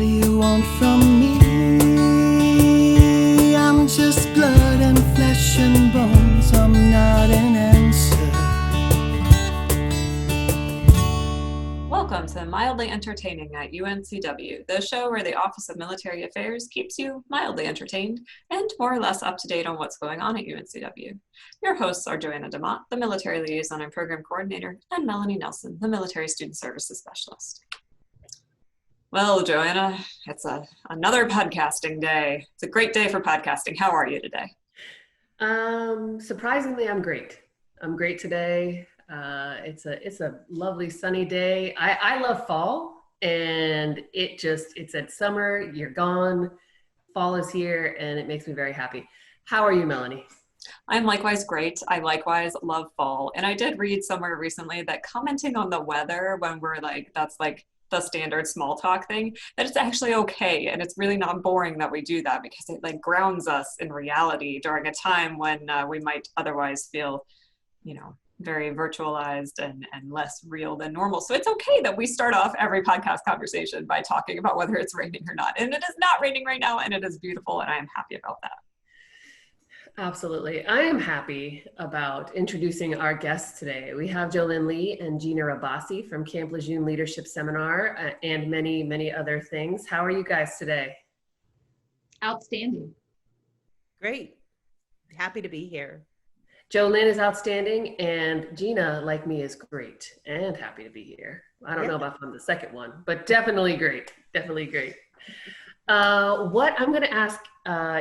do you want from me? I'm just blood and flesh and bones. I'm not an answer. Welcome to Mildly Entertaining at UNCW, the show where the Office of Military Affairs keeps you mildly entertained and more or less up to date on what's going on at UNCW. Your hosts are Joanna DeMott, the Military Liaison and Program Coordinator, and Melanie Nelson, the Military Student Services Specialist. Well, Joanna, it's another podcasting day. It's a great day for podcasting. How are you today? Surprisingly, I'm great. I'm great today. It's a lovely sunny day. I love fall, and it's at summer, you're gone, fall is here, and it makes me very happy. How are you, Melanie? I'm likewise great. I likewise love fall. And I did read somewhere recently that commenting on the weather when we're like, that's like the standard small talk thing, that it's actually okay. And it's really not boring that we do that because it like grounds us in reality during a time when we might otherwise feel, very virtualized and less real than normal. So it's okay that we start off every podcast conversation by talking about whether it's raining or not. And it is not raining right now, and it is beautiful, and I am happy about that. Absolutely. I am happy about introducing our guests today. We have Jolynn and Gina Ribassi from Camp Lejeune Leadership Seminar and many, many other things. How are you guys today? Outstanding. Great. Happy to be here. Jolynn is outstanding, and Gina, like me, is great and happy to be here. I don't know about the second one, but definitely great. Definitely great. What I'm going to ask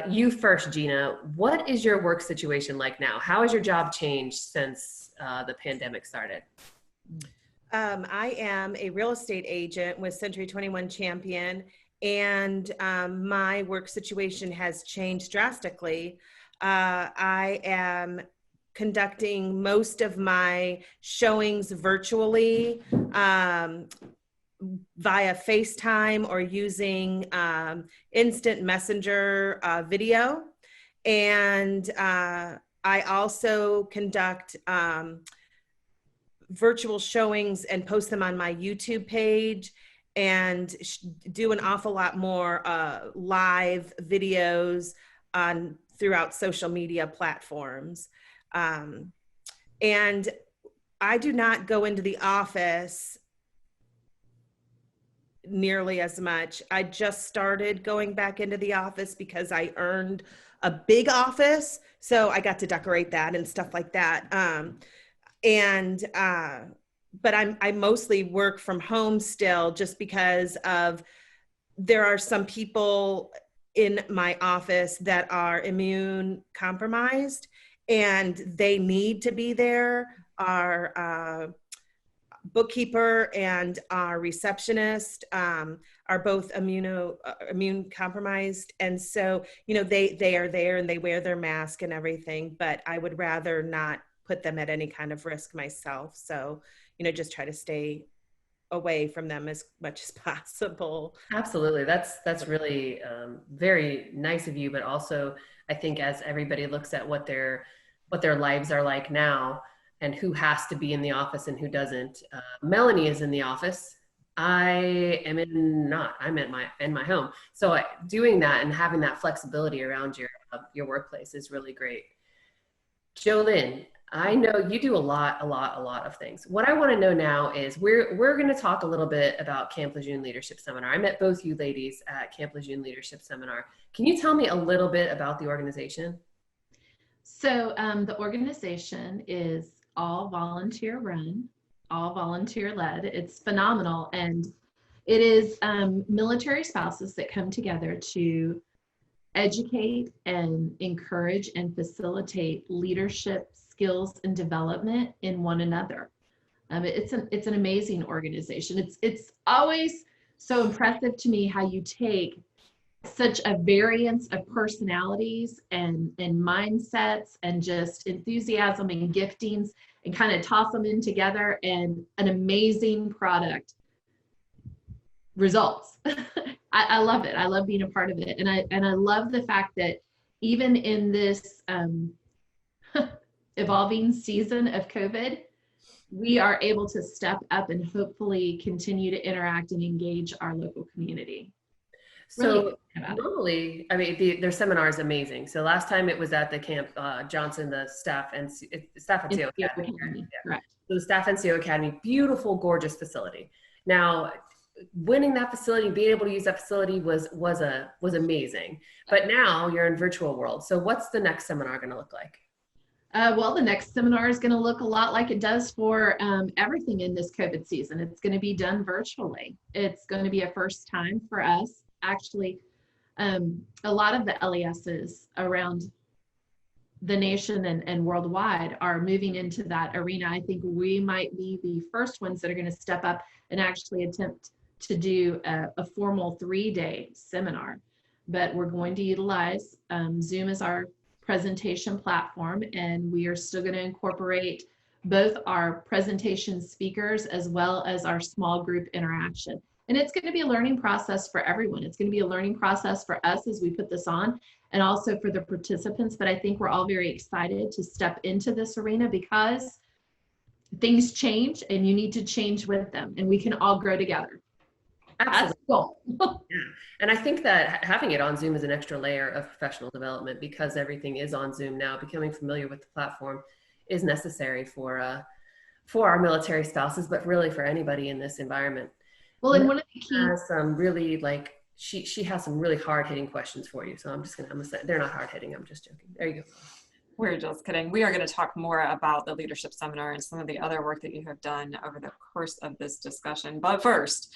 you first, Gina, what is your work situation like now? How has your job changed since the pandemic started? I am a real estate agent with Century 21 Champion, and my work situation has changed drastically. I am conducting most of my showings virtually via FaceTime or using instant messenger video. And I also conduct virtual showings and post them on my YouTube page and do an awful lot more live videos throughout social media platforms. And I do not go into the office nearly as much. I just started going back into the office because I earned a big office. So I got to decorate that and stuff like that. But I mostly work from home still just because there are some people in my office that are immune compromised and they need to be there. Our bookkeeper and our receptionist are both immune compromised. And so, they are there and they wear their mask and everything, but I would rather not put them at any kind of risk myself. So, just try to stay away from them as much as possible. Absolutely. That's really very nice of you, but also I think as everybody looks at what their lives are like now and who has to be in the office and who doesn't. Melanie is in the office. I am not. I'm in my home. So doing that and having that flexibility around your workplace is really great. Jolynn, I know you do a lot of things. What I want to know now is we're going to talk a little bit about Camp Lejeune Leadership Seminar. I met both you ladies at Camp Lejeune Leadership Seminar. Can you tell me a little bit about the organization? So the organization is all volunteer run, all volunteer led. It's phenomenal. And it is military spouses that come together to educate and encourage and facilitate leadership skills and development in one another. It's an amazing organization. It's always so impressive to me how you take such a variance of personalities and mindsets and just enthusiasm and giftings and kind of toss them in together and an amazing product results. I love it. I love being a part of it. And I love the fact that even in this evolving season of COVID, we are able to step up and hopefully continue to interact and engage our local community. So Really normally, I mean, their seminar is amazing. So last time it was at the Camp Johnson, the staff and NCO Academy. Correct. So the staff NCO Academy, beautiful, gorgeous facility. Now, winning that facility, being able to use that facility was amazing. But now you're in virtual world. So what's the next seminar going to look like? Well, the next seminar is going to look a lot like it does for everything in this COVID season. It's going to be done virtually. It's going to be a first time for us. Actually, a lot of the LESs around the nation and worldwide are moving into that arena. I think we might be the first ones that are going to step up and actually attempt to do a formal 3-day seminar. But we're going to utilize Zoom as our presentation platform, and we are still going to incorporate both our presentation speakers as well as our small group interaction. And it's going to be a learning process for everyone. It's going to be a learning process for us as we put this on, and also for the participants. But I think we're all very excited to step into this arena because things change and you need to change with them, and we can all grow together. That's the goal. Yeah. And I think that having it on Zoom is an extra layer of professional development, because everything is on Zoom now. Becoming familiar with the platform is necessary for our military spouses, but really for anybody in this environment. Well, and one of the key has some really she has some really hard hitting questions for you. So I'm gonna say they're not hard hitting. I'm just joking. There you go. We're just kidding. We are going to talk more about the leadership seminar and some of the other work that you have done over the course of this discussion. But first,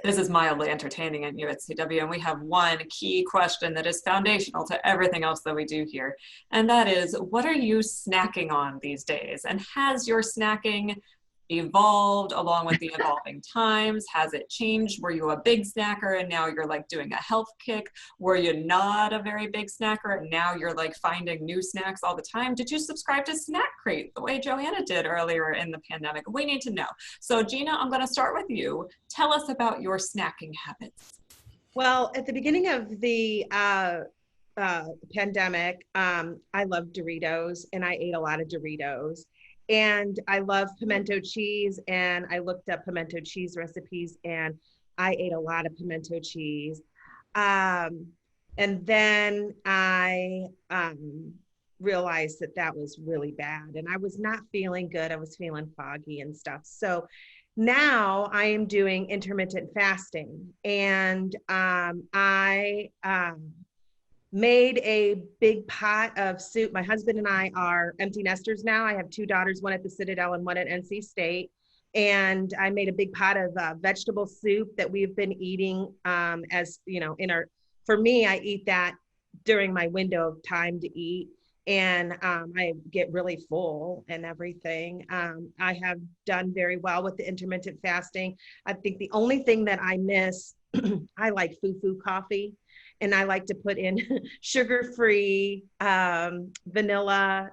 this is mildly entertaining at UHCW, and we have one key question that is foundational to everything else that we do here. And that is, what are you snacking on these days? And has your snacking evolved along with the evolving times? Has it changed? Were you a big snacker and now you're like doing a health kick? Were you not a very big snacker and now you're like finding new snacks all the time? Did you subscribe to Snack Crate the way Joanna did earlier in the pandemic? We need to know. So Gina, I'm going to start with you. Tell us about your snacking habits. Well, at the beginning of the pandemic, I loved Doritos, and I ate a lot of Doritos. And I love pimento cheese, and I looked up pimento cheese recipes, and I ate a lot of pimento cheese. And then I realized that was really bad, and I was not feeling good. I was feeling foggy and stuff. So now I am doing intermittent fasting, and I made a big pot of soup. My husband and I are empty nesters now. I have 2 daughters, one at the Citadel and one at NC State. And I made a big pot of vegetable soup that we've been eating as, you know, for me, I eat that during my window of time to eat. And I get really full and everything. I have done very well with the intermittent fasting. I think the only thing that I miss, I like foo-foo coffee. And I like to put in sugar-free vanilla,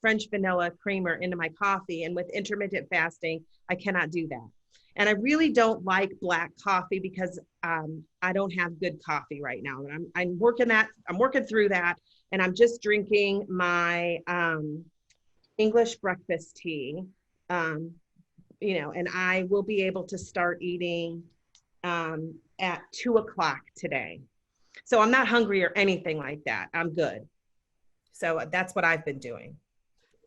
French vanilla creamer into my coffee. And with intermittent fasting, I cannot do that. And I really don't like black coffee because I don't have good coffee right now. And I'm working through that. And I'm just drinking my English breakfast tea, and I will be able to start eating at 2:00 today. So I'm not hungry or anything like that. I'm good. So that's what I've been doing.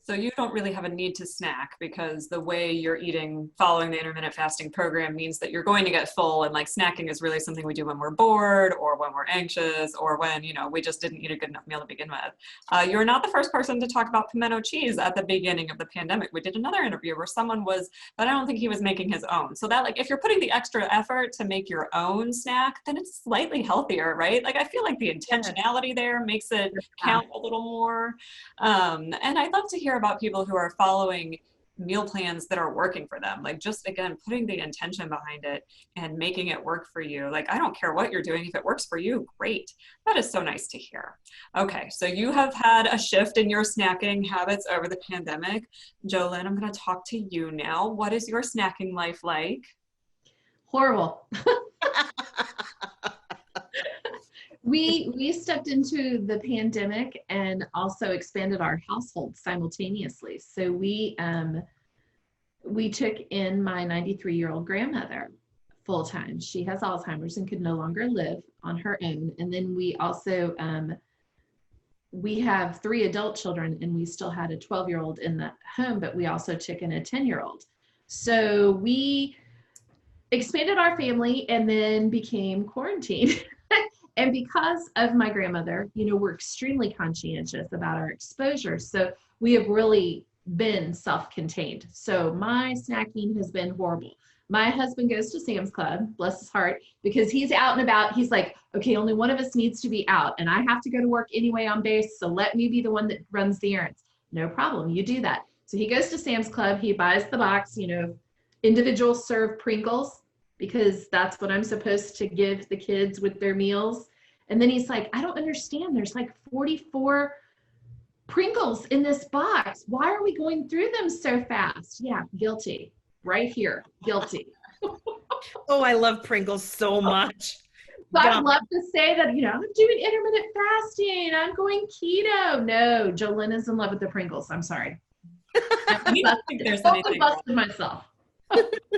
So you don't really have a need to snack because the way you're eating following the intermittent fasting program means that you're going to get full, and like snacking is really something we do when we're bored or when we're anxious or when, we just didn't eat a good enough meal to begin with. You're not the first person to talk about pimento cheese at the beginning of the pandemic. We did another interview where someone was, but I don't think he was making his own. So that if you're putting the extra effort to make your own snack, then it's slightly healthier, right? I feel like the intentionality there makes it count a little more. And I'd love to hear about people who are following meal plans that are working for them. Just again, putting the intention behind it and making it work for you. I don't care what you're doing. If it works for you, great. That is so nice to hear. Okay. So you have had a shift in your snacking habits over the pandemic. Jolynn, I'm going to talk to you now. What is your snacking life like? Horrible. We stepped into the pandemic and also expanded our household simultaneously. So we took in my 93-year-old grandmother full time. She has Alzheimer's and could no longer live on her own. And then we also, we have 3 adult children, and we still had a 12-year-old in the home, but we also took in a 10-year-old. So we expanded our family and then became quarantined. And because of my grandmother, you know, we're extremely conscientious about our exposure. So we have really been self-contained. So my snacking has been horrible. My husband goes to Sam's Club, bless his heart, because he's out and about. He's like, okay, only one of us needs to be out, and I have to go to work anyway on base, so let me be the one that runs the errands. No problem, you do that. So he goes to Sam's Club, he buys the box, you know, individual serve Pringles, because that's what I'm supposed to give the kids with their meals. And then he's like, I don't understand, there's like 44 Pringles in this box. Why are we going through them so fast? Yeah, guilty. Right here, guilty. Oh, I love Pringles so much. So I'd love to say that, you know, I'm doing intermittent fasting, I'm going keto. No, Jolynn is in love with the Pringles. I'm sorry. I don't think there's Totally anything busted myself.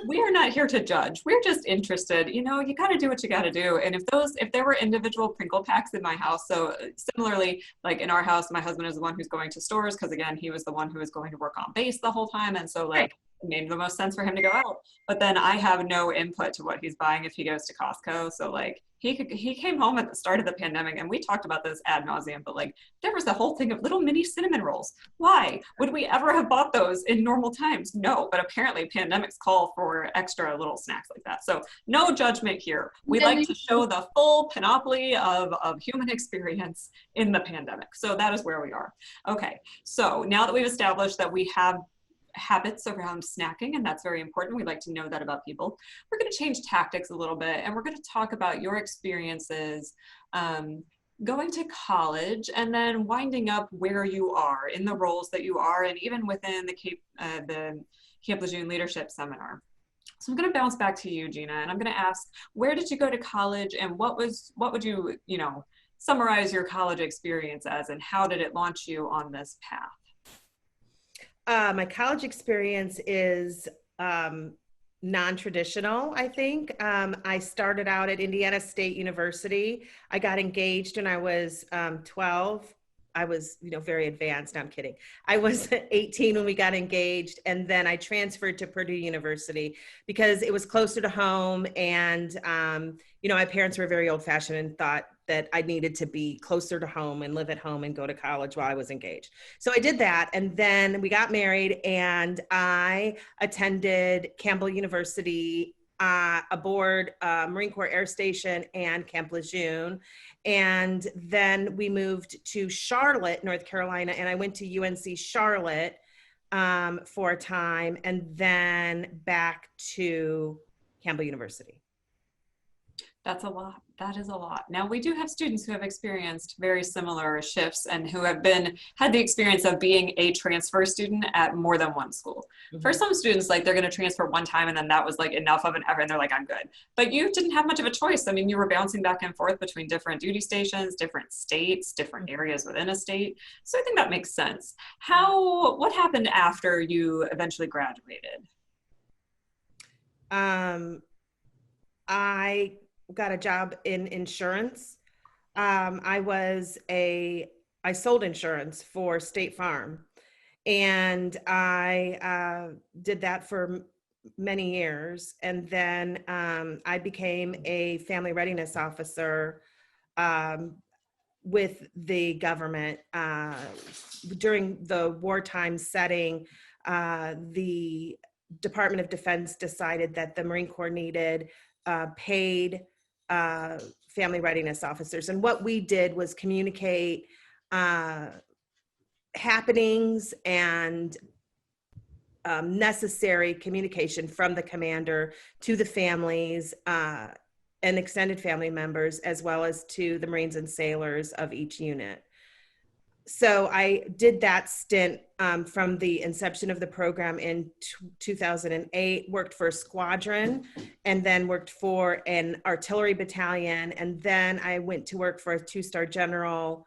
We are not here to judge. We're just interested. You know, you got to do what you got to do. And if there were individual Pringle packs in my house, so similarly, like in our house, my husband is the one who's going to stores because again, he was the one who was going to work on base the whole time. And so like it made the most sense for him to go out. But then I have no input to what he's buying if he goes to Costco. So like he came home at the start of the pandemic, and we talked about this ad nauseum, but like there was the whole thing of little mini cinnamon rolls. Why would we ever have bought those in normal times? No, but apparently pandemics call for extra little snacks like that. So no judgment here. We like to show the full panoply of human experience in the pandemic. So that is where we are. Okay, so now that we've established that we have habits around snacking, and that's very important. We like to know that about people. We're going to change tactics a little bit, and we're going to talk about your experiences going to college and then winding up where you are in the roles that you are, and even within the Camp Lejeune Leadership Seminar. So I'm going to bounce back to you, Gina, and I'm going to ask, where did you go to college, and what would you, summarize your college experience as, and how did it launch you on this path? My college experience is non-traditional, I think. I started out at Indiana State University. I got engaged when I was 12. I was, very advanced. No, I'm kidding. I was 18 when we got engaged, and then I transferred to Purdue University because it was closer to home. And, my parents were very old-fashioned and thought that I needed to be closer to home and live at home and go to college while I was engaged. So I did that, and then we got married, and I attended Campbell University aboard Marine Corps Air Station and Camp Lejeune. And then we moved to Charlotte, North Carolina, and I went to UNC Charlotte for a time, and then back to Campbell University. That's a lot. That is a lot. Now, we do have students who have experienced very similar shifts and who have had the experience of being a transfer student at more than one school. Mm-hmm. For some students, like they're going to transfer one time and then that was like enough of an effort and they're like, I'm good. But you didn't have much of a choice. I mean, you were bouncing back and forth between different duty stations, different states, different areas within a state. So I think that makes sense. What happened after you eventually graduated? I got a job in insurance. I sold insurance for State Farm, and I did that for many years. And then I became a family readiness officer with the government. During the wartime setting, the Department of Defense decided that the Marine Corps needed paid family readiness officers. And what we did was communicate happenings and necessary communication from the commander to the families and extended family members, as well as to the Marines and sailors of each unit. So I did that stint from the inception of the program in 2008, worked for a squadron, and then worked for an artillery battalion. And then I went to work for a 2-star general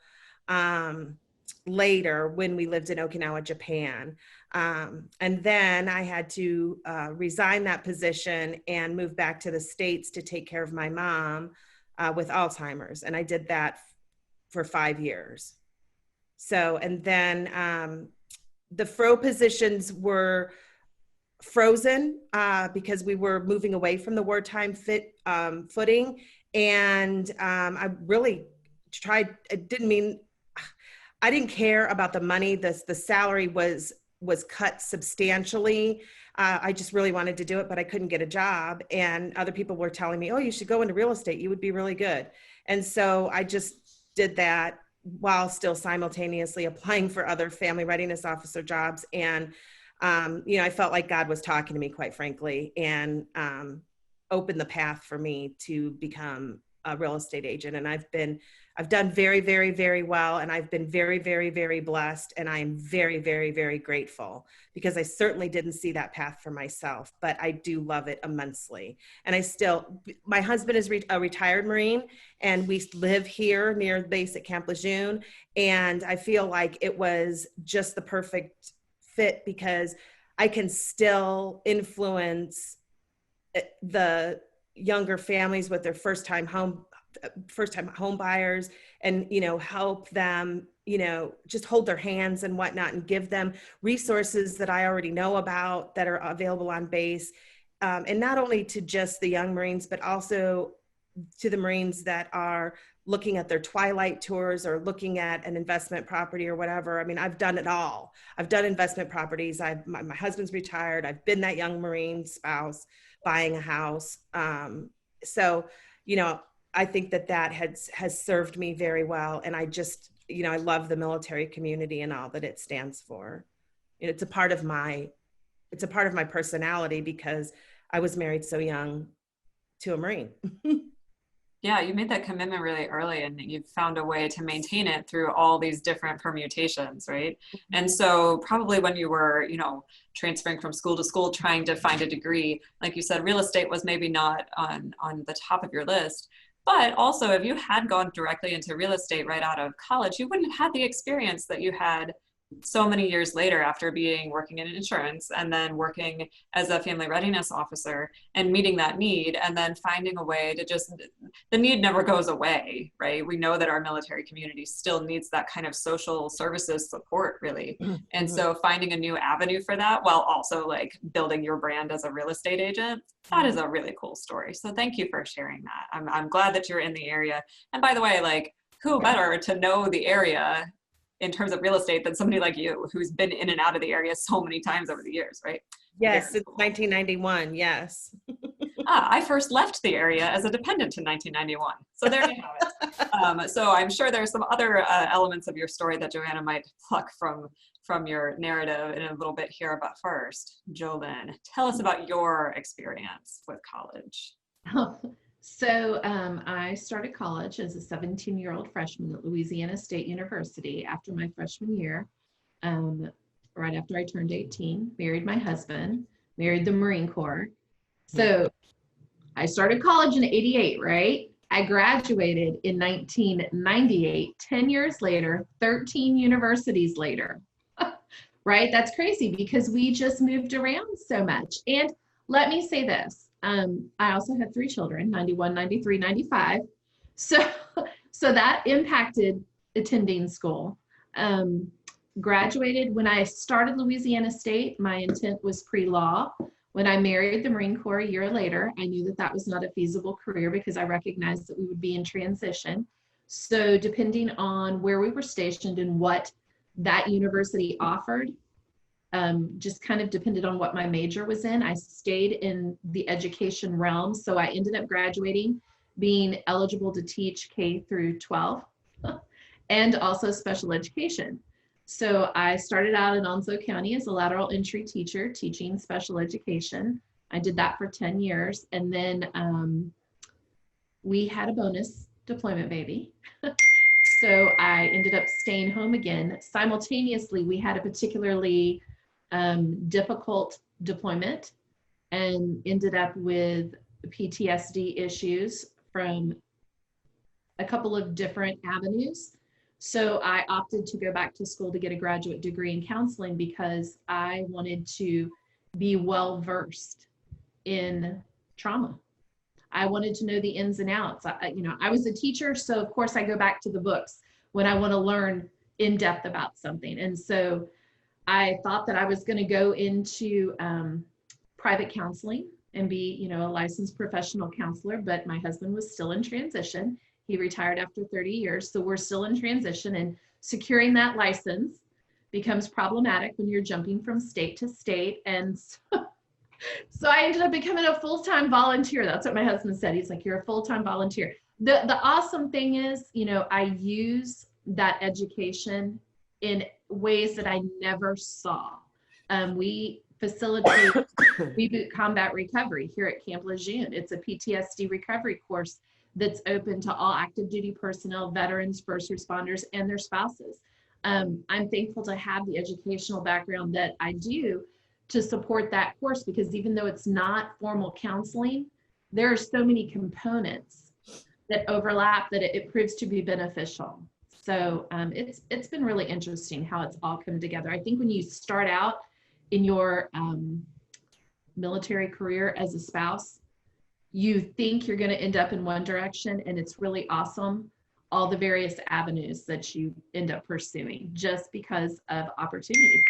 later when we lived in Okinawa, Japan. And then I had to resign that position and move back to the States to take care of my mom with Alzheimer's. And I did that for 5 years. So, and then the fro positions were frozen because we were moving away from the wartime footing. And I really tried, I didn't care about the money. The salary was cut substantially. I just really wanted to do it, but I couldn't get a job. And other people were telling me, oh, you should go into real estate. You would be really good. And so I just did that while still simultaneously applying for other family readiness officer jobs. And, I felt like God was talking to me, quite frankly, and opened the path for me to become a real estate agent. And I've done very, very, very well. And I've been very, very, very blessed. And I am very, very, very grateful, because I certainly didn't see that path for myself, but I do love it immensely. And my husband is a retired Marine, and we live here near the base at Camp Lejeune. And I feel like it was just the perfect fit, because I can still influence the younger families with their first time home buyers, and help them, just hold their hands and whatnot, and give them resources that I already know about that are available on base, and not only to just the young Marines, but also to the Marines that are looking at their twilight tours or looking at an investment property or whatever. I mean, I've done it all. I've done investment properties. My husband's retired. I've been that young Marine spouse buying a house. So, I think that has served me very well. And I just, I love the military community and all that it stands for. It's a part of my personality, because I was married so young to a Marine. Yeah, you made that commitment really early, and you've found a way to maintain it through all these different permutations, right? And so probably when you were, transferring from school to school, trying to find a degree, like you said, real estate was maybe not on the top of your list. But also, if you had gone directly into real estate right out of college, you wouldn't have had the experience that you had so many years later, after working in insurance and then working as a family readiness officer and meeting that need, and then finding a way to the need never goes away, right? We know that our military community still needs that kind of social services support, really. And so finding a new avenue for that, while also like building your brand as a real estate agent, that is a really cool story. So thank you for sharing that. I'm glad that you're in the area. And by the way, like, who better to know the area in terms of real estate than somebody like you, who's been in and out of the area so many times over the years, right? Yes, since 1991, yes. I first left the area as a dependent in 1991. So there you have it. So I'm sure there's some other elements of your story that Joanna might pluck from your narrative in a little bit here. But first, Jolynn, tell us about your experience with college. So I started college as a 17-year-old freshman at Louisiana State University after my freshman year, right after I turned 18, married my husband, married the Marine Corps. So I started college in 88, right? I graduated in 1998, 10 years later, 13 universities later, right? That's crazy, because we just moved around so much. And let me say this. I also had 3 children, 91, 93, 95. So that impacted attending school. Graduated when I started Louisiana State, my intent was pre-law. When I married the Marine Corps a year later, I knew that was not a feasible career, because I recognized that we would be in transition. So depending on where we were stationed and what that university offered, just kind of depended on what my major was in. I stayed in the education realm. So I ended up graduating, being eligible to teach K through 12 and also special education. So I started out in Onslow County as a lateral entry teacher, teaching special education. I did that for 10 years. And then we had a bonus deployment baby. So I ended up staying home again. Simultaneously, we had a particularly difficult deployment and ended up with PTSD issues from a couple of different avenues. So I opted to go back to school to get a graduate degree in counseling because I wanted to be well versed in trauma. I wanted to know the ins and outs. I was a teacher, so of course I go back to the books when I want to learn in depth about something. And so I thought that I was going to go into private counseling and be, a licensed professional counselor, but my husband was still in transition. He retired after 30 years, so we're still in transition, and securing that license becomes problematic when you're jumping from state to state. And so I ended up becoming a full-time volunteer. That's what my husband said. He's like, you're a full-time volunteer. The awesome thing is, I use that education in ways that I never saw. We facilitate reboot combat recovery here at Camp Lejeune. It's a PTSD recovery course that's open to all active duty personnel, veterans, first responders, and their spouses. I'm thankful to have the educational background that I do to support that course, because even though it's not formal counseling, there are so many components that overlap that it proves to be beneficial. So it's been really interesting how it's all come together. I think when you start out in your military career as a spouse, you think you're going to end up in one direction, and it's really awesome, all the various avenues that you end up pursuing just because of opportunity.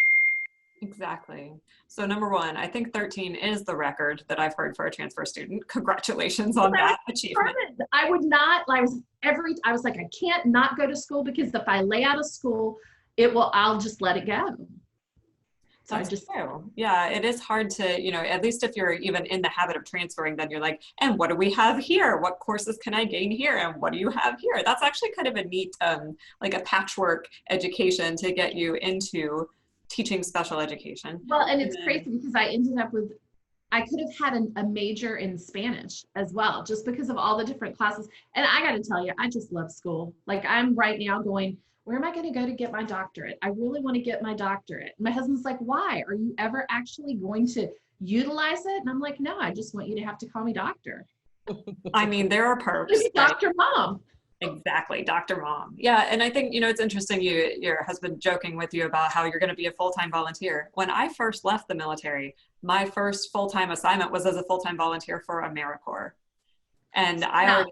Exactly. So number one, I think 13 is the record that I've heard for a transfer student. Congratulations on that achievement. I was like, I can't not go to school, because if I lay out of school, I'll just let it go. So That's true. Yeah, it is hard to, at least if you're even in the habit of transferring, then you're like, and what do we have here? What courses can I gain here? And what do you have here? That's actually kind of a neat, like a patchwork education to get you into teaching special education. Well, and it's crazy because I could have had a major in Spanish as well, just because of all the different classes. And I got to tell you, I just love school. Like, I'm right now going, where am I going to go to get my doctorate? I really want to get my doctorate. My husband's like, why? Are you ever actually going to utilize it? And I'm like, no, I just want you to have to call me doctor. I mean, there are perks. Dr. Mom. Exactly, Dr. Mom. Yeah, and I think, it's interesting, your husband joking with you about how you're going to be a full-time volunteer. When I first left the military, my first full-time assignment was as a full-time volunteer for AmeriCorps. And I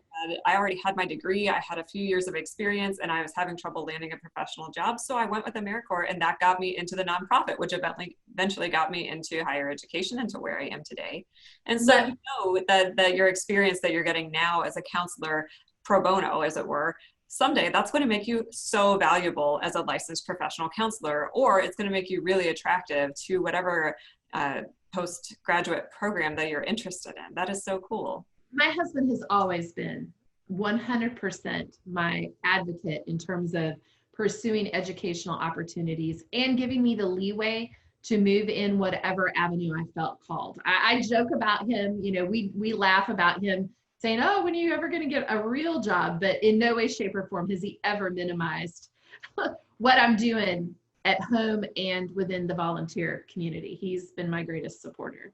already had my degree. I had a few years of experience, and I was having trouble landing a professional job. So I went with AmeriCorps, and that got me into the nonprofit, which eventually got me into higher education and to where I am today. And so that your experience that you're getting now as a counselor, pro bono, as it were, someday that's going to make you so valuable as a licensed professional counselor, or it's going to make you really attractive to whatever postgraduate program that you're interested in. That is so cool. My husband has always been 100% my advocate in terms of pursuing educational opportunities and giving me the leeway to move in whatever avenue I felt called. I joke about him, we laugh about him saying, oh, when are you ever going to get a real job? But in no way, shape, or form has he ever minimized what I'm doing at home and within the volunteer community. He's been my greatest supporter.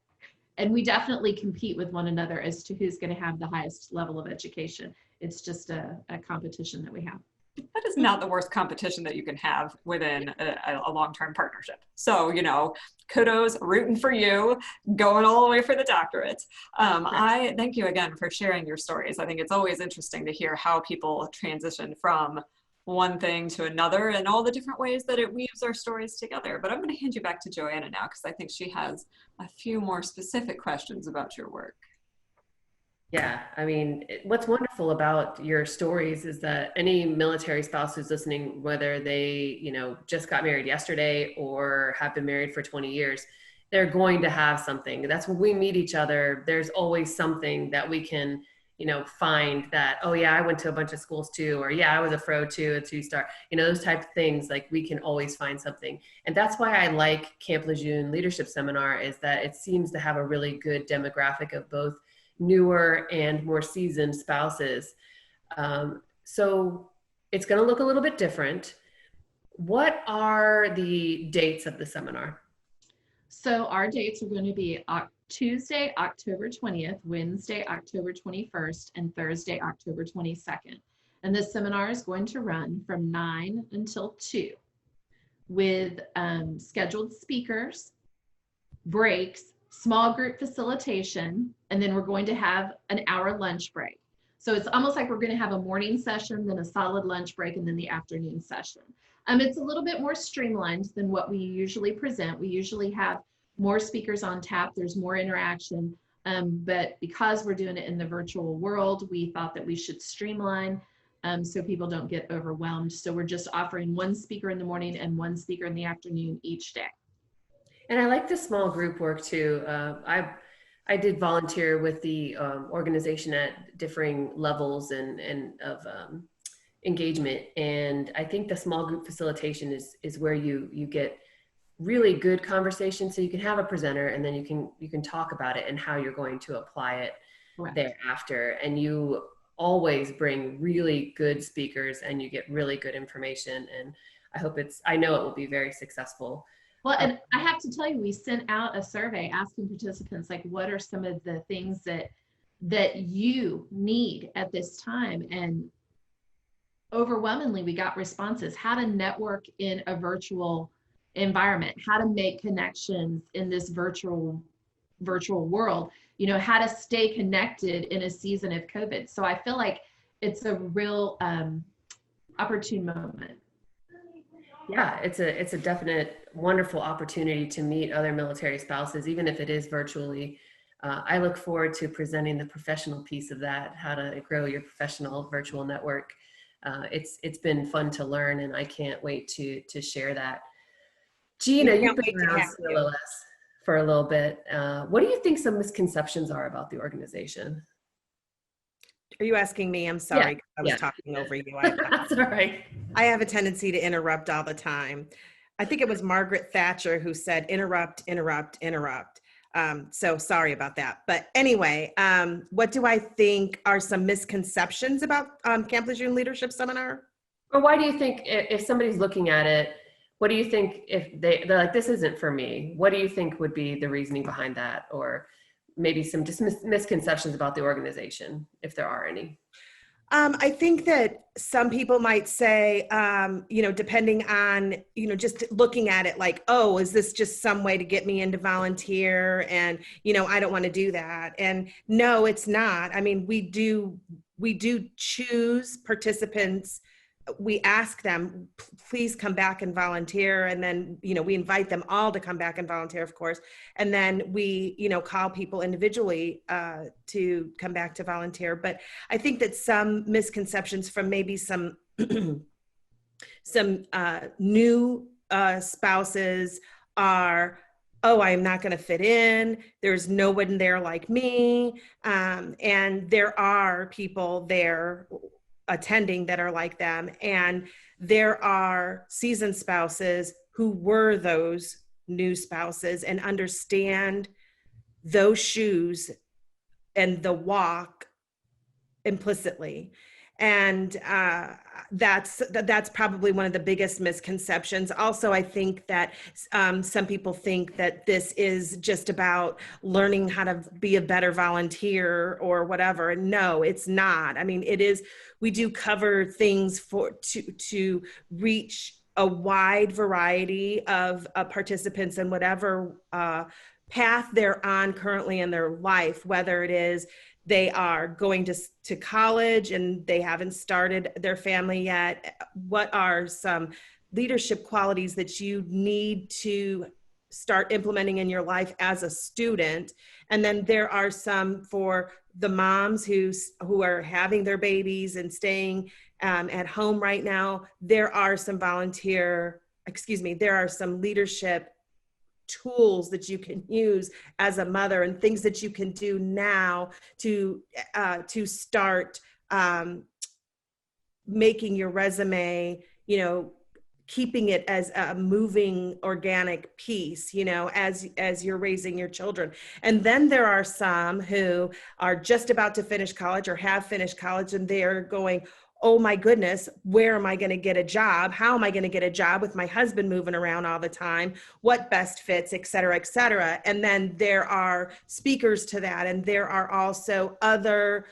And we definitely compete with one another as to who's going to have the highest level of education. It's just a competition that we have. That is not the worst competition that you can have within a long-term partnership. So, kudos, rooting for you, going all the way for the doctorate. I thank you again for sharing your stories. I think it's always interesting to hear how people transition from one thing to another and all the different ways that it weaves our stories together. But I'm going to hand you back to Joanna now, because I think she has a few more specific questions about your work. Yeah, I mean, what's wonderful about your stories is that any military spouse who's listening, whether they, just got married yesterday or have been married for 20 years, they're going to have something. That's when we meet each other. There's always something that we can, find that, oh yeah, I went to a bunch of schools too, or yeah, I was a FRO too, a 2-star, those type of things. Like, we can always find something. And that's why I like Camp Lejeune Leadership Seminar, is that it seems to have a really good demographic of both newer and more seasoned spouses. So it's going to look a little bit different. What are the dates of the seminar? So our dates are going to be Tuesday, October 20th, Wednesday, October 21st, and Thursday, October 22nd. And this seminar is going to run from 9 until 2 with scheduled speakers, breaks, small group facilitation, and then we're going to have an hour lunch break. So it's almost like we're going to have a morning session, then a solid lunch break, and then the afternoon session. It's a little bit more streamlined than what we usually present. We usually have more speakers on tap. There's more interaction. But because we're doing it in the virtual world, we thought that we should streamline so people don't get overwhelmed. So we're just offering one speaker in the morning and one speaker in the afternoon each day. And I like the small group work too. I did volunteer with the organization at differing levels and of engagement. And I think the small group facilitation is where you get really good conversation. So you can have a presenter and then you can talk about it and how you're going to apply it Correct. Thereafter. And you always bring really good speakers and you get really good information. And I know it will be very successful. Well, and I have to tell you, we sent out a survey asking participants, like, what are some of the things that you need at this time? And overwhelmingly, we got responses: how to network in a virtual environment, how to make connections in this virtual world, how to stay connected in a season of COVID. So I feel like it's a real opportune moment. Yeah, it's a definite wonderful opportunity to meet other military spouses, even if it is virtually. I look forward to presenting the professional piece of that, how to grow your professional virtual network. It's been fun to learn, and I can't wait to share that. Gina, you've been around CLOS for a little bit. What do you think some misconceptions are about the organization? Are you asking me? I'm sorry. Yeah, I was talking over you. That's all right. I have a tendency to interrupt all the time. I think it was Margaret Thatcher who said, interrupt, interrupt, interrupt. So sorry about that. But anyway, what do I think are some misconceptions about Camp Lejeune Leadership Seminar? Or why do you think, if somebody's looking at it, what do you think if they're like, this isn't for me? What do you think would be the reasoning behind that? Or maybe some just misconceptions about the organization, if there are any? I think that some people might say, depending on, just looking at it like, oh, is this just some way to get me into volunteer? And, I don't want to do that. And no, it's not. I mean, we do choose participants. We ask them, please come back and volunteer. And then, we invite them all to come back and volunteer, of course. And then we, call people individually to come back to volunteer. But I think that some misconceptions from maybe some new spouses are, oh, I'm not going to fit in. There's no one there like me. And there are people there attending that are like them. And there are seasoned spouses who were those new spouses and understand those shoes and the walk implicitly. And that's probably one of the biggest misconceptions. Also, I think that some people think that this is just about learning how to be a better volunteer or whatever. And no, it's not. I mean, it is. We do cover things to reach a wide variety of participants in whatever path they're on currently in their life, whether it is they are going to college and they haven't started their family yet. What are some leadership qualities that you need to start implementing in your life as a student? And then there are some for the moms who are having their babies and staying at home right now. There are some leadership tools that you can use as a mother and things that you can do now to start making your resume, keeping it as a moving organic piece, as you're raising your children. And then there are some who are just about to finish college or have finished college and they're going, oh my goodness, where am I going to get a job? How am I going to get a job with my husband moving around all the time? What best fits, et cetera, et cetera. And then there are speakers to that. And there are also other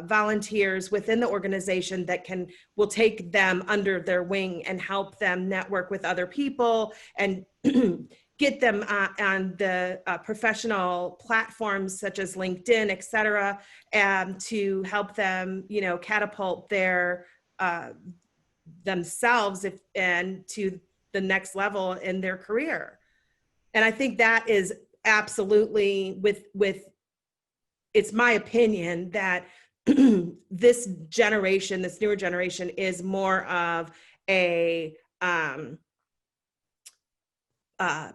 volunteers within the organization that will take them under their wing and help them network with other people and get them on the professional platforms such as LinkedIn, et cetera, to help them, catapult their themselves and to the next level in their career. And I think that is absolutely with it's my opinion that this newer generation is more of a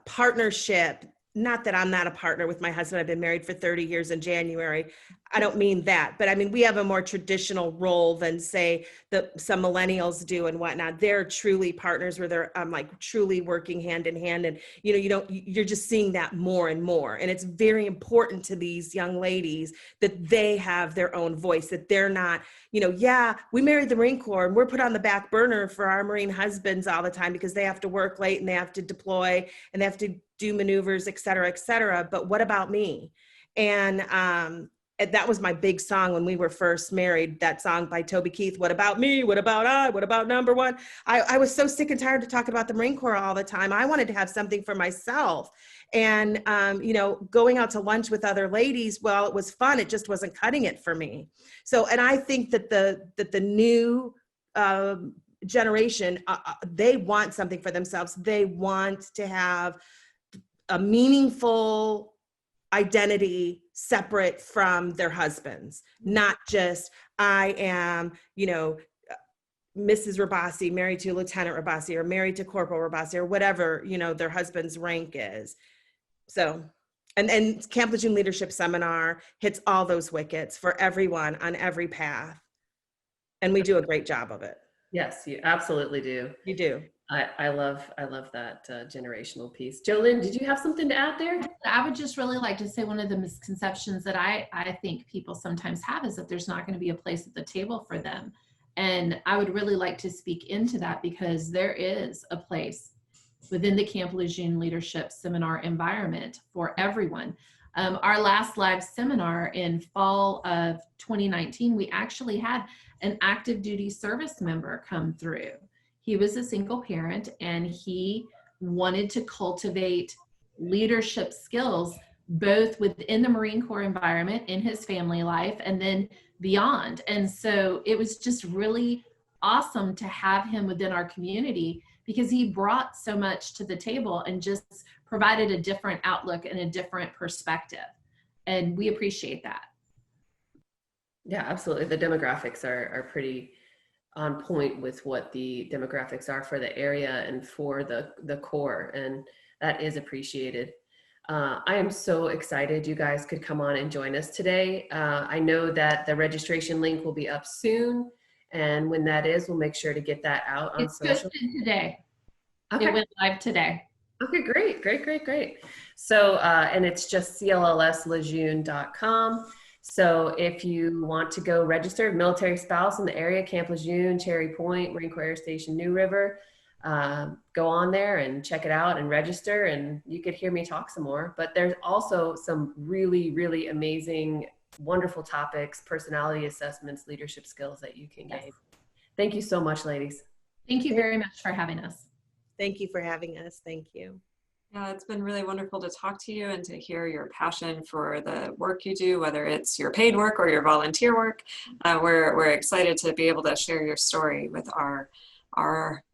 partnership. Not that I'm not a partner with my husband. I've been married for 30 years in January. I don't mean that, but I mean, we have a more traditional role than say some millennials do and whatnot. They're truly partners where they're like truly working hand in hand. And, you're just seeing that more and more. And it's very important to these young ladies that they have their own voice, that they're not, we married the Marine Corps and we're put on the back burner for our Marine husbands all the time because they have to work late and they have to deploy and they have to do maneuvers, et cetera, et cetera. But what about me? And that was my big song when we were first married, that song by Toby Keith, What About Me? What About I? What About Number One? I was so sick and tired of talking about the Marine Corps all the time. I wanted to have something for myself. And, going out to lunch with other ladies, well, it was fun. It just wasn't cutting it for me. So, and I think that the new generation, they want something for themselves. They want to have a meaningful identity separate from their husbands, not just I am, Mrs. Ribassi married to Lieutenant Ribassi or married to Corporal Ribassi or whatever, their husband's rank is. So, and Camp Lejeune Leadership Seminar hits all those wickets for everyone on every path. And we do a great job of it. Yes, you absolutely do. You do. I love that generational piece. Jolynn, did you have something to add there? I would just really like to say one of the misconceptions that I think people sometimes have is that there's not going to be a place at the table for them. And I would really like to speak into that because there is a place within the Camp Lejeune Leadership Seminar environment for everyone. Our last live seminar in fall of 2019, we actually had an active duty service member come through. He was a single parent and he wanted to cultivate leadership skills both within the Marine Corps environment, in his family life, and then beyond. And so it was just really awesome to have him within our community because he brought so much to the table and just provided a different outlook and a different perspective. And we appreciate that. Yeah, absolutely. The demographics are pretty on point with what the demographics are for the area and for the Corps, and that is appreciated. I am so excited you guys could come on and join us today. I know that the registration link will be up soon, and when that is, we'll make sure to get that out on social. It's posted today. Okay. It went live today. Okay, great. So, and it's just cllslejeune.com. So if you want to go register, military spouse in the area, Camp Lejeune, Cherry Point, Marine Corps Air Station, New River, go on there and check it out and register, and you could hear me talk some more. But there's also some really, really amazing, wonderful topics, personality assessments, leadership skills that you can gain. Thank you so much, ladies. Thank you very much for having us. Thank you for having us. Thank you. Yeah, it's been really wonderful to talk to you and to hear your passion for the work you do, whether it's your paid work or your volunteer work. We're excited to be able to share your story with our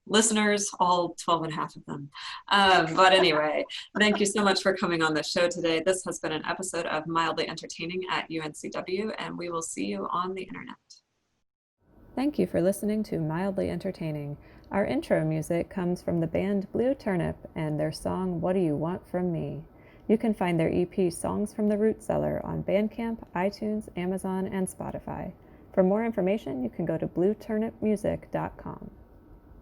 listeners, all 12 and a half of them. But anyway, thank you so much for coming on the show today. This has been an episode of Mildly Entertaining at UNCW, and we will see you on the internet. Thank you for listening to Mildly Entertaining. Our intro music comes from the band Blue Turnip and their song, What Do You Want From Me? You can find their EP, Songs from the Root Cellar, on Bandcamp, iTunes, Amazon, and Spotify. For more information, you can go to blueturnipmusic.com.